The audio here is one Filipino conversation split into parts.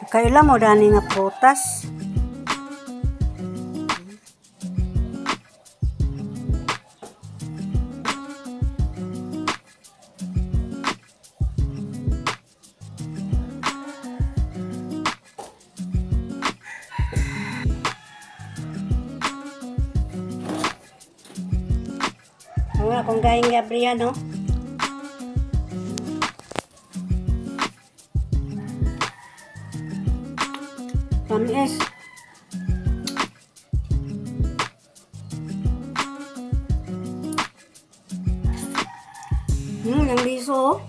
Kaila mo dani nga prutas. Wala kung gayeng Gabriel, no? Tamis. Yung liso,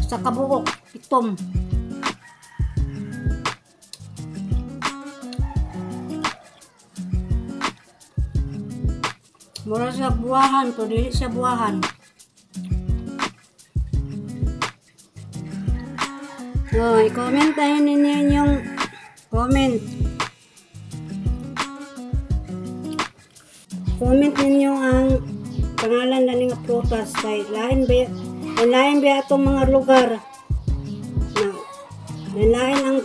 sa kabuok, itom. Mura siya buwahan, pero dili siya buwahan. So, i-comment tayo ninyo yung comment. Comment ninyo ang pangalan na nga prutas. Kay lain ba itong mga lugar na lain ang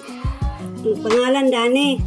pangalan dani.